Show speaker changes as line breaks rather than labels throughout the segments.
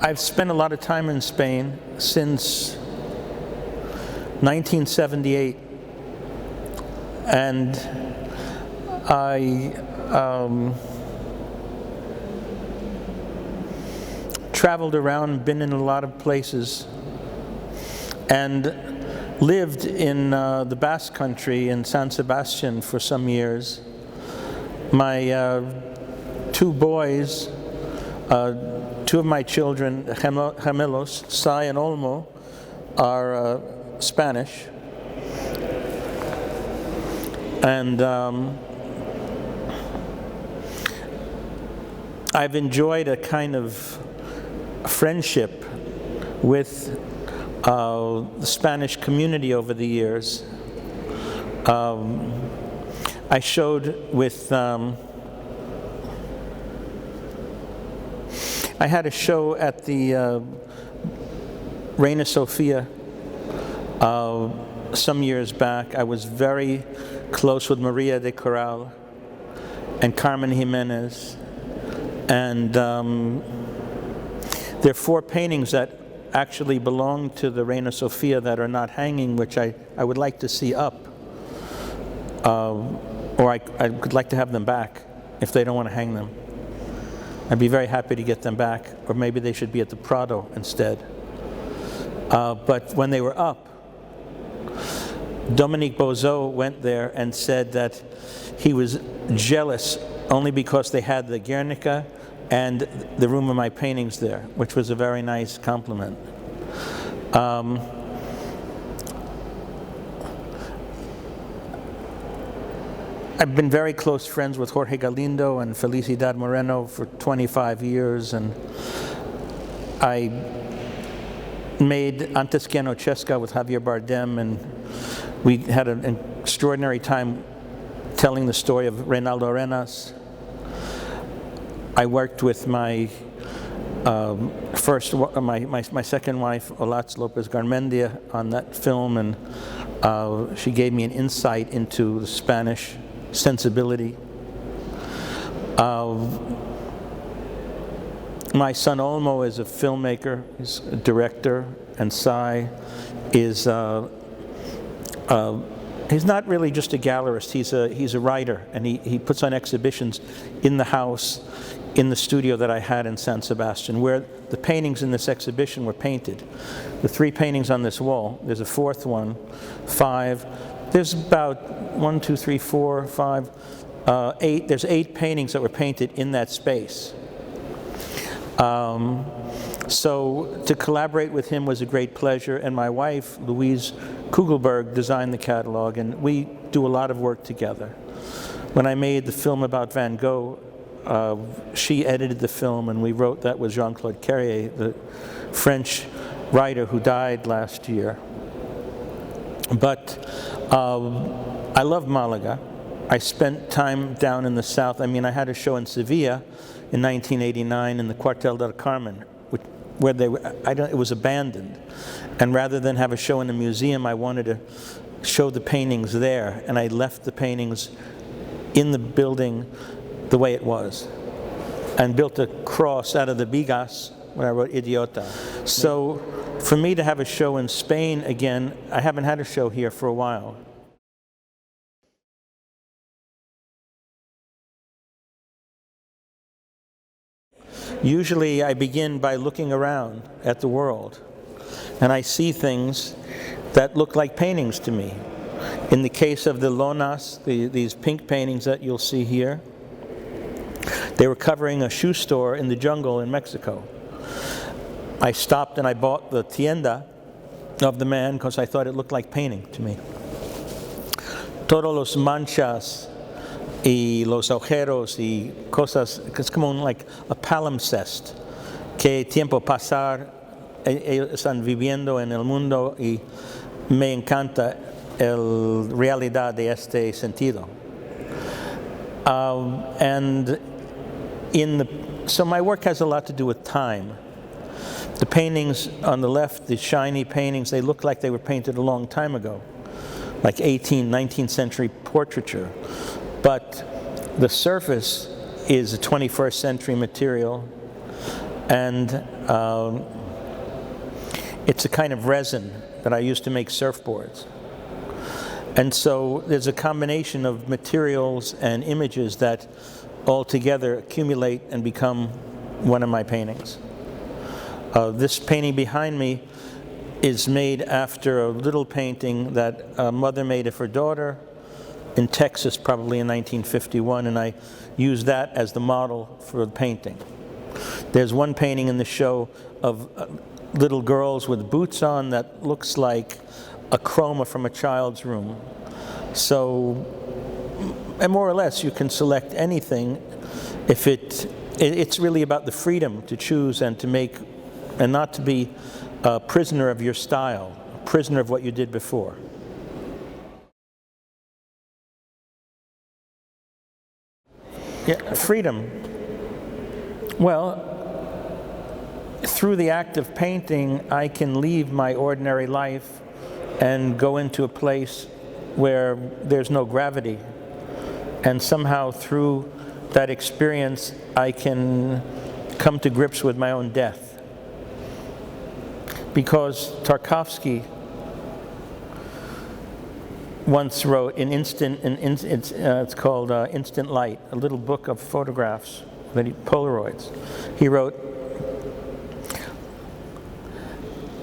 I've spent a lot of time in Spain since 1978, and I traveled around, been in a lot of places, and lived in the Basque Country in San Sebastian for some years. My two boys, two of my children, gemelos, Sai and Olmo, are Spanish. And I've enjoyed a kind of friendship with the Spanish community over the years. I showed with I had a show at the Reina Sofia some years back. I was very close with Maria de Corral and Carmen Jimenez, and there are 4 paintings that actually belong to the Reina Sofia that are not hanging, which I would like to see up, or I would like to have them back if they don't want to hang them. I'd be very happy to get them back, or maybe they should be at the Prado instead. But when they were up, Dominique Bozeau went there and said that he was jealous only because they had the Guernica and the room of my paintings there, which was a very nice compliment. I've been very close friends with Jorge Galindo and Felicidad Moreno for 25 years, and I made Antes que Anochezca with Javier Bardem, and we had an extraordinary time telling the story of Reynaldo Arenas. I worked with my my second wife, Olatz Lopez Garmendia, on that film, and she gave me an insight into the Spanish sensibility. My son Olmo is a filmmaker, he's a director, and Sai is he's not really just a gallerist, he's a writer, and he puts on exhibitions in the house, in the studio that I had in San Sebastian, where the paintings in this exhibition were painted. The 3 paintings on this wall, there's a 4th one, 5, there's about 1, 2, 3, 4, 5, 8, there's 8 paintings that were painted in that space. So to collaborate with him was a great pleasure, and my wife, Louise Kugelberg, designed the catalog, and we do a lot of work together. When I made the film about Van Gogh, she edited the film, and we wrote that with Jean-Claude Carrier, the French writer who died last year. But I love Malaga. I spent time down in the south. I mean, I had a show in Sevilla in 1989 in the Cuartel del Carmen, where it was abandoned. And rather than have a show in a museum, I wanted to show the paintings there. And I left the paintings in the building the way it was, and built a cross out of the bigas where I wrote Idiota. So for me to have a show in Spain again, I haven't had a show here for a while. Usually I begin by looking around at the world, and I see things that look like paintings to me. In the case of the lonas, these pink paintings that you'll see here, they were covering a shoe store in the jungle in Mexico. I stopped and I bought the tienda of the man because I thought it looked like painting to me. Todos los manchas y los agujeros y cosas, es como like a palimpsest. Que tiempo pasar, ellos están viviendo en el mundo y me encanta la realidad de este sentido. So my work has a lot to do with time. The paintings on the left, the shiny paintings, they look like they were painted a long time ago, like 18th, 19th century portraiture. But the surface is a 21st century material, and It's a kind of resin that I use to make surfboards. And so there's a combination of materials and images that all together accumulate and become one of my paintings. This painting behind me is made after a little painting that a mother made of her daughter in Texas, probably in 1951, and I used that as the model for the painting. There's one painting in the show of little girls with boots on that looks like a chroma from a child's room. So, and more or less, you can select anything if it's really about the freedom to choose and to make, and not to be a prisoner of your style, a prisoner of what you did before. Yeah, freedom. Well, through the act of painting, I can leave my ordinary life and go into a place where there's no gravity. And somehow through that experience, I can come to grips with my own death. Because Tarkovsky once wrote it's called Instant Light, a little book of photographs, Polaroids. He wrote,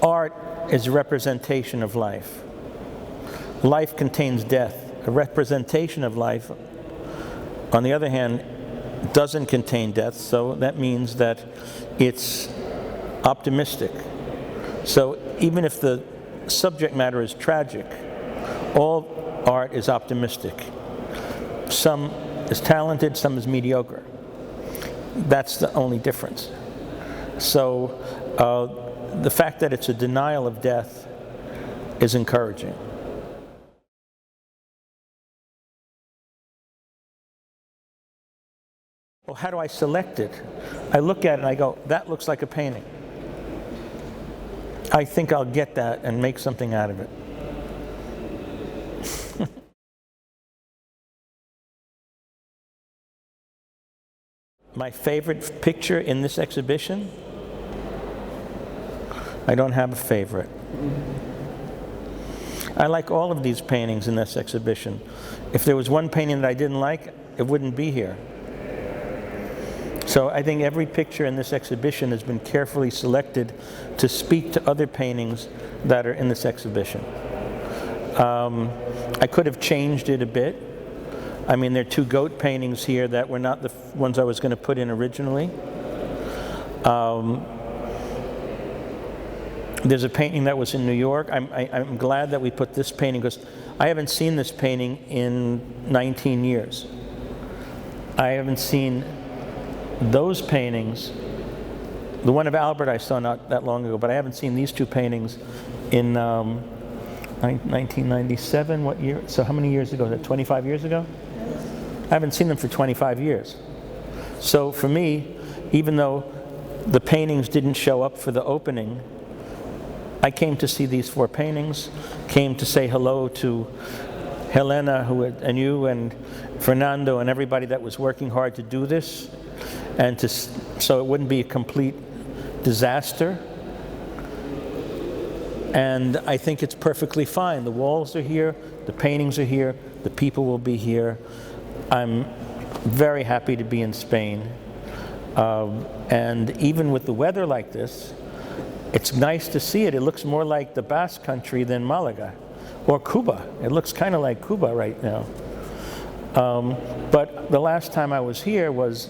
art is a representation of life. Life contains death. A representation of life, on the other hand, doesn't contain death, so that means that it's optimistic. So even if the subject matter is tragic, all art is optimistic. Some is talented, some is mediocre. That's the only difference. So the fact that it's a denial of death is encouraging. Well, how do I select it? I look at it and I go, that looks like a painting. I think I'll get that and make something out of it. My favorite picture in this exhibition? I don't have a favorite. I like all of these paintings in this exhibition. If there was one painting that I didn't like, it wouldn't be here. So I think every picture in this exhibition has been carefully selected to speak to other paintings that are in this exhibition. I could have changed it a bit. I mean, there are two goat paintings here that were not the ones I was going to put in originally. There's a painting that was in New York. I'm glad that we put this painting because I haven't seen this painting in 19 years. I haven't seen those paintings. The one of Albert I saw not that long ago, but I haven't seen these two paintings in 1997. What year? So how many years ago? Is that 25 years ago? I haven't seen them for 25 years. So for me, even though the paintings didn't show up for the opening, I came to see these four paintings, came to say hello to Helena and you and Fernando and everybody that was working hard to do this, and so it wouldn't be a complete disaster. And I think it's perfectly fine. The walls are here, the paintings are here, the people will be here. I'm very happy to be in Spain. And even with the weather like this, it's nice to see it. It looks more like the Basque Country than Malaga or Cuba. It looks kind of like Cuba right now. But the last time I was here was,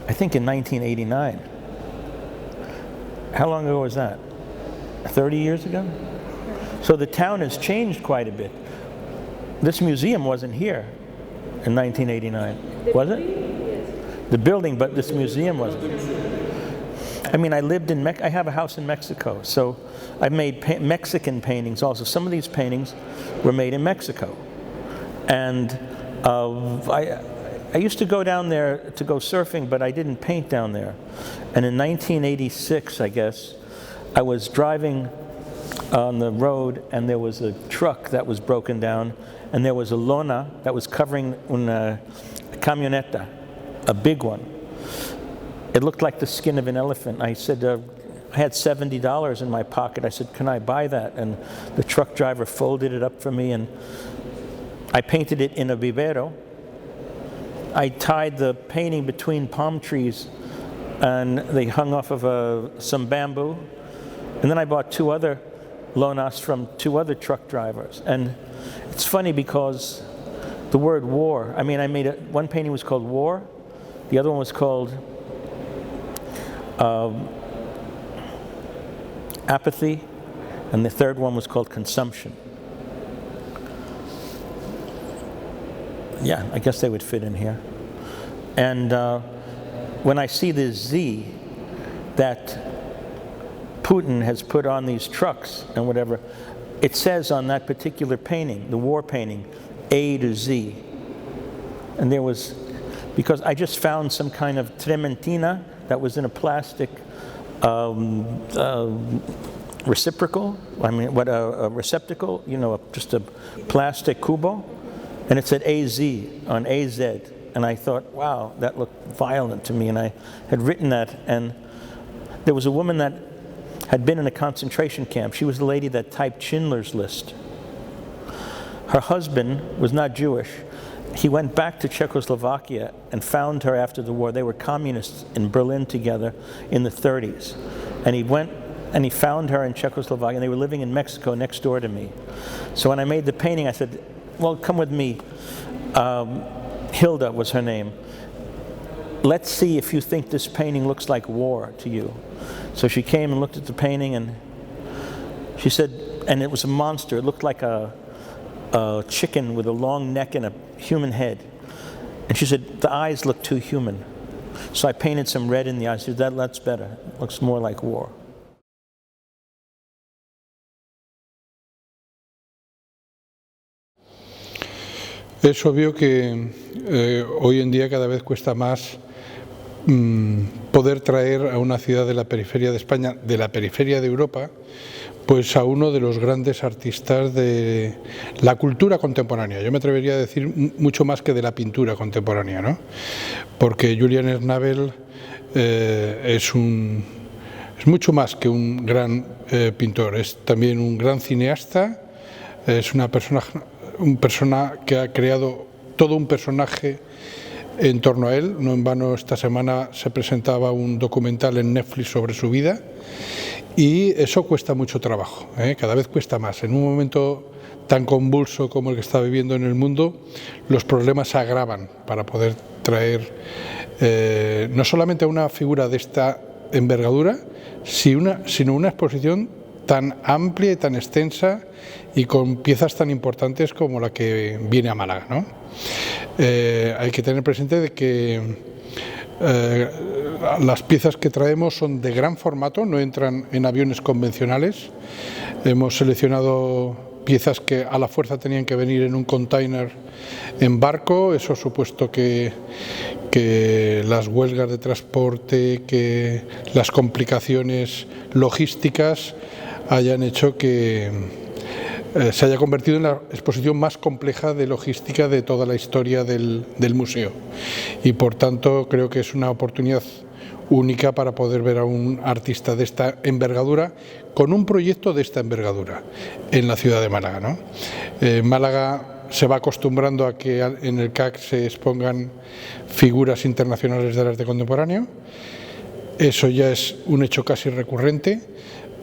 I think in 1989. How long ago was that? 30 years ago? So the town has changed quite a bit. This museum wasn't here in 1989, was it? Yes. The building, but this museum wasn't. I mean, I lived in I have a house in Mexico, so I made Mexican paintings also. Some of these paintings were made in Mexico. And I used to go down there to go surfing, but I didn't paint down there. And in 1986, I guess, I was driving on the road and there was a truck that was broken down and there was a lona that was covering una camioneta, a big one. It looked like the skin of an elephant. I said, I had $70 in my pocket. I said, can I buy that? And the truck driver folded it up for me, and I painted it in a vivero. I tied the painting between palm trees, and they hung off of some bamboo. And then I bought 2 other lonas from 2 other truck drivers. And it's funny because the word war, I mean, I made one painting was called War, the other one was called Apathy, and the third one was called Consumption. Yeah, I guess they would fit in here. And when I see this Z that Putin has put on these trucks and whatever, it says on that particular painting, the war painting, A to Z. And there was, because I just found some kind of trementina that was in a plastic reciprocal, I mean, what a receptacle, you know, just a plastic cubo, and it said AZ on AZ, and I thought, wow, that looked violent to me, and I had written that, and there was a woman that had been in a concentration camp. She was the lady that typed Schindler's List. Her husband was not Jewish. He went back to Czechoslovakia and found her after the war. They were communists in Berlin together in the 30s. And he went and he found her in Czechoslovakia, and they were living in Mexico next door to me. So when I made the painting, I said, well, come with me. Hilda was her name. Let's see if you think this painting looks like war to you. So she came and looked at the painting, and she said, and it was a monster. It looked like a chicken with a long neck and a human head. And she said, the eyes look too human. So I painted some red in the eyes. She said, that's better. It looks more like war.
Es obvio que hoy en día cada vez cuesta más poder traer a una ciudad de la periferia de España, de la periferia de Europa, pues a uno de los grandes artistas de la cultura contemporánea. Yo me atrevería a decir mucho más que de la pintura contemporánea, ¿no? Porque Julian Schnabel es mucho más que un gran pintor, es también un gran cineasta, es una persona que ha creado todo un personaje en torno a él. No en vano esta semana se presentaba un documental en Netflix sobre su vida, y eso cuesta mucho trabajo, cada vez cuesta más. En un momento tan convulso como el que está viviendo en el mundo, los problemas se agravan para poder traer no solamente a una figura de esta envergadura, sino una exposición tan amplia y tan extensa y con piezas tan importantes como la que viene a Málaga, ¿no? Hay que tener presente de que las piezas que traemos son de gran formato, no entran en aviones convencionales. Hemos seleccionado piezas que a la fuerza tenían que venir en un container en barco. Eso ha supuesto que las huelgas de transporte, que las complicaciones logísticas hayan hecho que se haya convertido en la exposición más compleja de logística de toda la historia del museo, y por tanto creo que es una oportunidad única para poder ver a un artista de esta envergadura con un proyecto de esta envergadura en la ciudad de Málaga, ¿no? Málaga se va acostumbrando a que en el CAC se expongan figuras internacionales del arte contemporáneo. Eso ya es un hecho casi recurrente,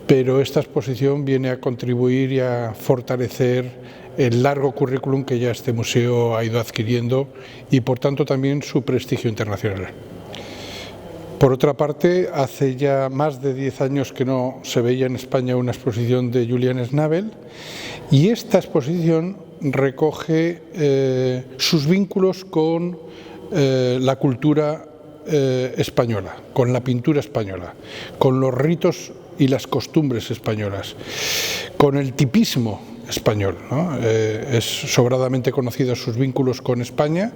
pero esta exposición viene a contribuir y a fortalecer el largo currículum que ya este museo ha ido adquiriendo, y por tanto también su prestigio internacional. Por otra parte, hace ya más de 10 años que no se veía en España una exposición de Julian Schnabel, y esta exposición recoge sus vínculos con la cultura española, con la pintura española, con los ritos y las costumbres españolas, con el tipismo español, ¿no? Es sobradamente conocido sus vínculos con España,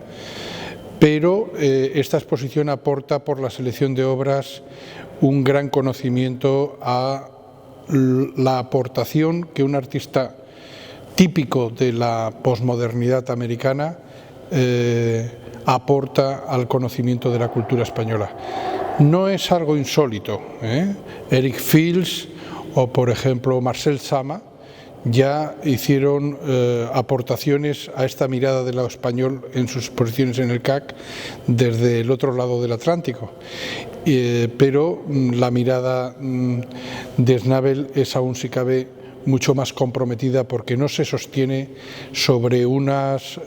pero esta exposición aporta, por la selección de obras, un gran conocimiento a la aportación que un artista típico de la posmodernidad americana aporta al conocimiento de la cultura española. No es algo insólito, ¿eh? Eric Fields o, por ejemplo, Marcel Sama ya hicieron aportaciones a esta mirada de lo español en sus exposiciones en el CAC desde el otro lado del Atlántico. Pero la mirada de Schnabel es aún, si cabe, mucho más comprometida porque no se sostiene sobre unas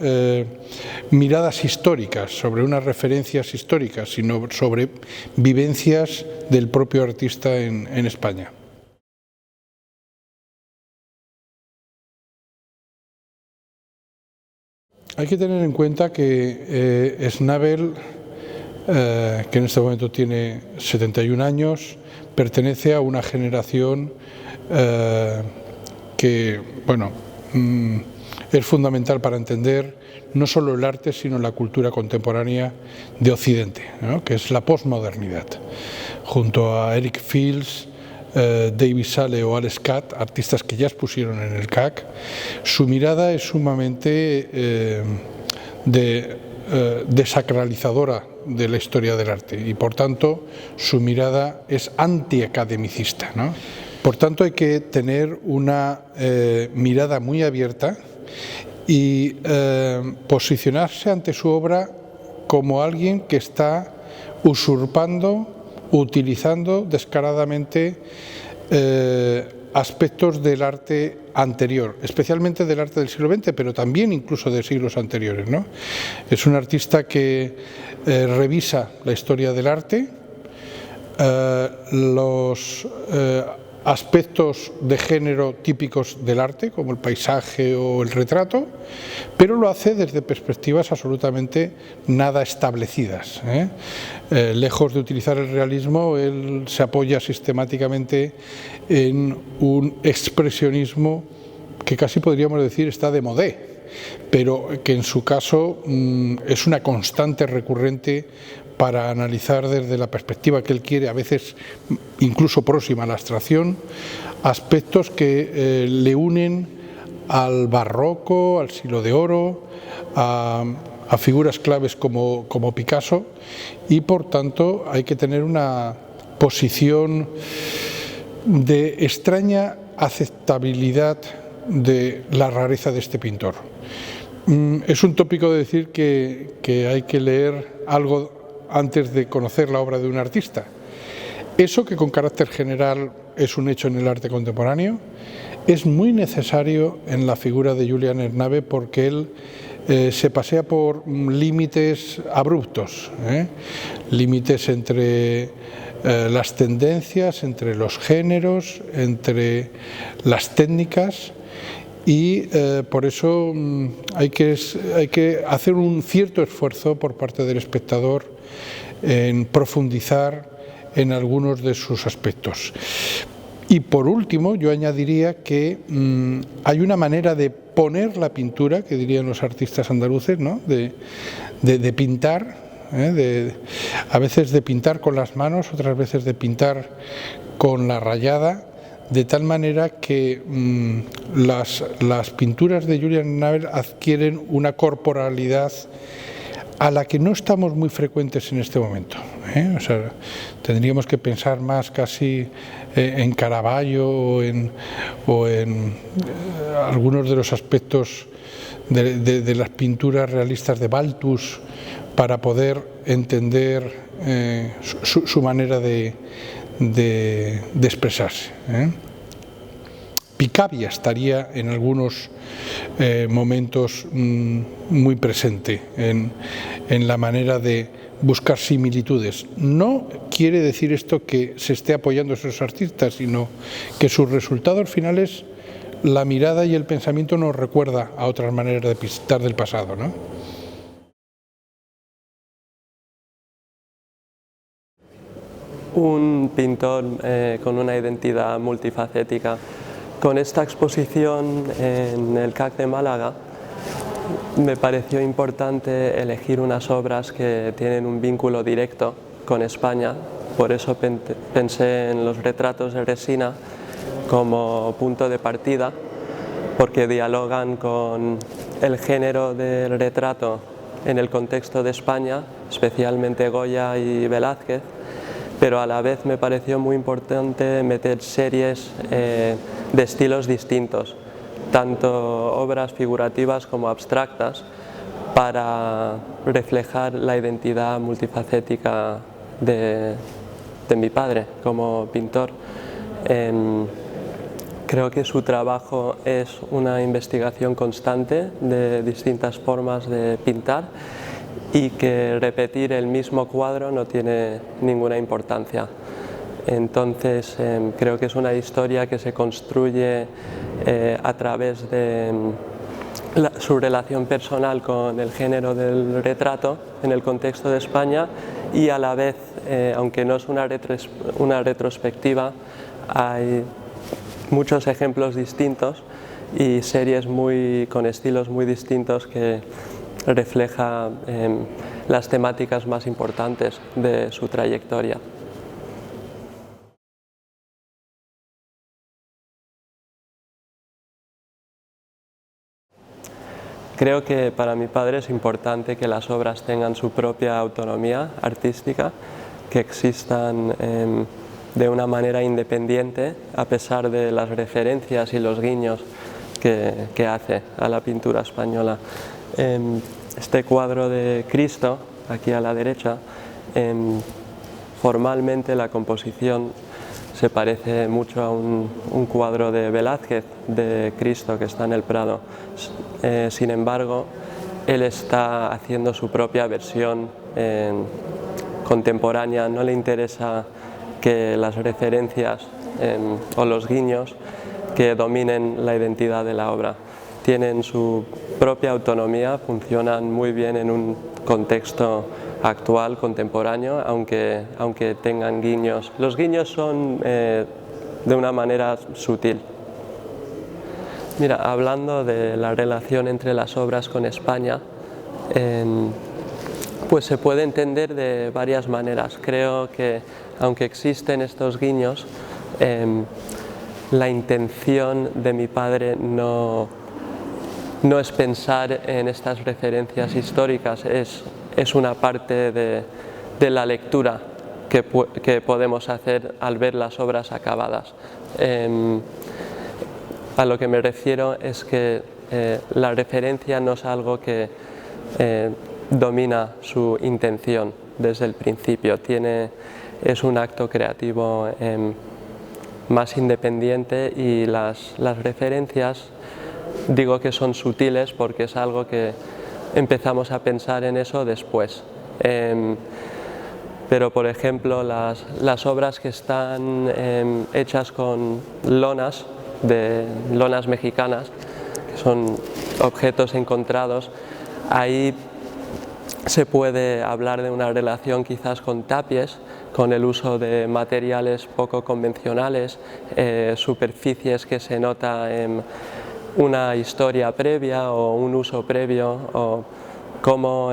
miradas históricas, sobre unas referencias históricas, sino sobre vivencias del propio artista en España. Hay que tener en cuenta que Schnabel, que en este momento tiene 71 años, pertenece a una generación que, bueno, es fundamental para entender no solo el arte, sino la cultura contemporánea de Occidente, ¿no?, que es la posmodernidad. Junto a Eric Fields, David Sale o Alex Catt, artistas que ya expusieron en el CAC, su mirada es sumamente desacralizadora de la historia del arte y, por tanto, su mirada es antiacademicista, ¿no? Por tanto, hay que tener una mirada muy abierta y posicionarse ante su obra como alguien que está usurpando, utilizando descaradamente aspectos del arte anterior, especialmente del arte del siglo XX, pero también incluso de siglos anteriores, ¿no? Es un artista que revisa la historia del arte, los aspectos de género típicos del arte, como el paisaje o el retrato, pero lo hace desde perspectivas absolutamente nada establecidas, ¿eh? Lejos de utilizar el realismo, él se apoya sistemáticamente en un expresionismo que casi podríamos decir está de modé, pero que en su caso es una constante recurrente para analizar desde la perspectiva que él quiere, a veces incluso próxima a la abstracción, aspectos que le unen al barroco, al siglo de oro, a figuras claves como Picasso, y por tanto hay que tener una posición de extraña aceptabilidad de la rareza de este pintor. Es un tópico de decir que hay que leer algo antes de conocer la obra de un artista. Eso, que con carácter general es un hecho en el arte contemporáneo, es muy necesario en la figura de Julian Schnabel porque él se pasea por límites abruptos, límites entre las tendencias, entre los géneros, entre las técnicas, y por eso hay que hacer un cierto esfuerzo por parte del espectador en profundizar en algunos de sus aspectos. Y por último, yo añadiría que hay una manera de poner la pintura, que dirían los artistas andaluces, ¿no?, de pintar, a veces de pintar con las manos, otras veces de pintar con la rayada, de tal manera que las pinturas de Julian Schnabel adquieren una corporalidad a la que no estamos muy frecuentes en este momento, O sea, tendríamos que pensar más casi en Caravaggio o en algunos de los aspectos de las pinturas realistas de Balthus para poder entender su manera de expresarse. Picabia estaría en algunos momentos muy presente en la manera de buscar similitudes. No quiere decir esto que se esté apoyando a esos artistas, sino que sus resultados finales, la mirada y el pensamiento nos recuerda a otras maneras de pintar del pasado, ¿no?
Un pintor con una identidad multifacética. Con esta exposición en el CAC de Málaga me pareció importante elegir unas obras que tienen un vínculo directo con España, por eso pensé en los retratos de resina como punto de partida, porque dialogan con el género del retrato en el contexto de España, especialmente Goya y Velázquez, pero a la vez me pareció muy importante meter series de estilos distintos, tanto obras figurativas como abstractas, para reflejar la identidad multifacética de mi padre como pintor. Creo que su trabajo es una investigación constante de distintas formas de pintar y que repetir el mismo cuadro no tiene ninguna importancia. Entonces creo que es una historia que se construye a través de su relación personal con el género del retrato en el contexto de España y a la vez, aunque no es una retrospectiva, hay muchos ejemplos distintos y series con estilos muy distintos que refleja las temáticas más importantes de su trayectoria. Creo que para mi padre es importante que las obras tengan su propia autonomía artística, que existan de una manera independiente a pesar de las referencias y los guiños que hace a la pintura española. Este cuadro de Cristo, aquí a la derecha, formalmente la composición se parece mucho a un cuadro de Velázquez, de Cristo, que está en el Prado. Sin embargo, él está haciendo su propia versión contemporánea, no le interesa que las referencias o los guiños que dominen la identidad de la obra. Tienen su propia autonomía, funcionan muy bien en un contexto actual, contemporáneo, aunque tengan guiños. Los guiños son de una manera sutil. Mira, hablando de la relación entre las obras con España, pues se puede entender de varias maneras. Creo que aunque existen estos guiños, la intención de mi padre no es pensar en estas referencias históricas, es una parte de la lectura que podemos hacer al ver las obras acabadas. A lo que me refiero es que la referencia no es algo que domina su intención desde el principio, es un acto creativo más independiente y las referencias digo que son sutiles porque es algo que empezamos a pensar en eso después. Pero por ejemplo las obras que están hechas con lonas mexicanas, que son objetos encontrados, ahí se puede hablar de una relación quizás con tapies, con el uso de materiales poco convencionales, superficies que se nota una historia previa o un uso previo, o cómo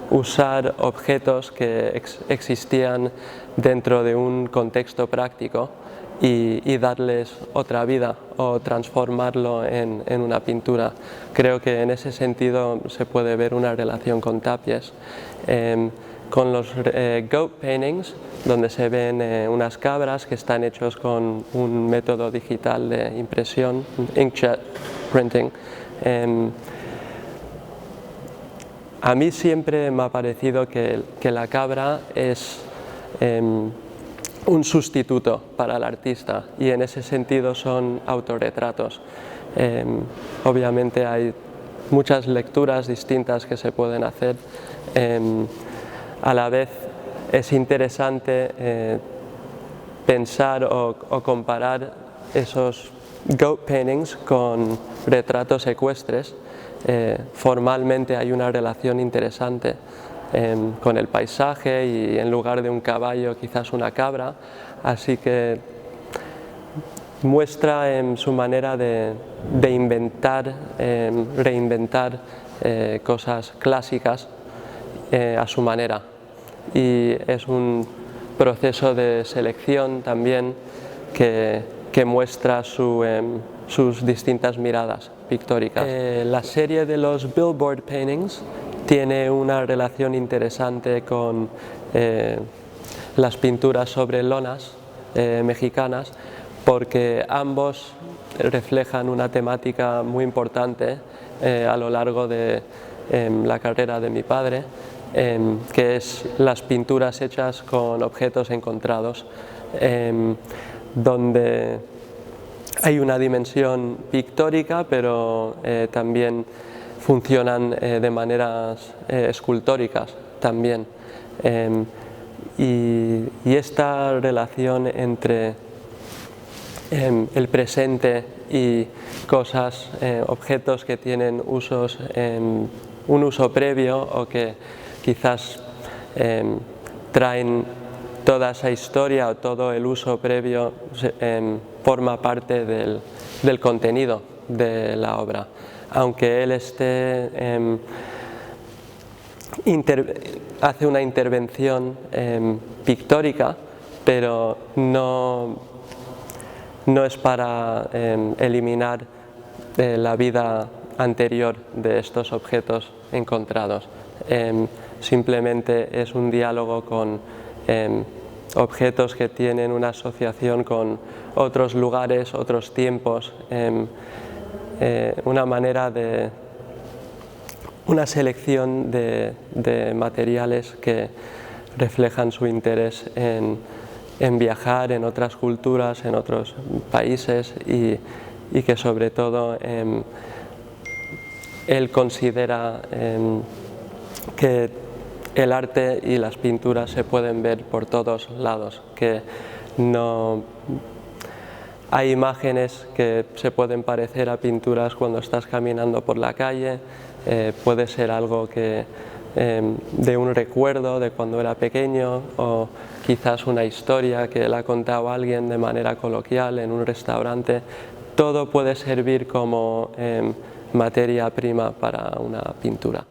usar objetos que existían dentro de un contexto práctico y darles otra vida o transformarlo en una pintura. Creo que en ese sentido se puede ver una relación con tapies. Con los goat paintings, donde se ven unas cabras que están hechos con un método digital de impresión, inkjet printing. A mí siempre me ha parecido que la cabra es un sustituto para el artista y en ese sentido son autorretratos. Obviamente hay muchas lecturas distintas que se pueden hacer. A la vez es interesante pensar o comparar esos goat paintings con retratos ecuestres. Formalmente hay una relación interesante con el paisaje y en lugar de un caballo quizás una cabra, así que muestra su manera de reinventar cosas clásicas a su manera, y es un proceso de selección también que muestra sus distintas miradas pictóricas. La serie de los billboard paintings tiene una relación interesante con las pinturas sobre lonas mexicanas, porque ambos reflejan una temática muy importante a lo largo de la carrera de mi padre, que es las pinturas hechas con objetos encontrados, donde hay una dimensión pictórica, pero también funcionan de maneras escultóricas también. Y esta relación entre el presente y cosas, objetos que tienen usos, un uso previo o que quizás traen toda esa historia o todo el uso previo, forma parte del contenido de la obra. Aunque él hace una intervención pictórica, pero no es para eliminar la vida anterior de estos objetos encontrados. Simplemente es un diálogo con objetos que tienen una asociación con otros lugares, otros tiempos, una selección de materiales que reflejan su interés en viajar en otras culturas, en otros países y que sobre todo él considera que el arte y las pinturas se pueden ver por todos lados, que no hay imágenes que se pueden parecer a pinturas cuando estás caminando por la calle, puede ser algo de un recuerdo de cuando era pequeño o quizás una historia que le ha contado a alguien de manera coloquial en un restaurante. Todo puede servir como materia prima para una pintura.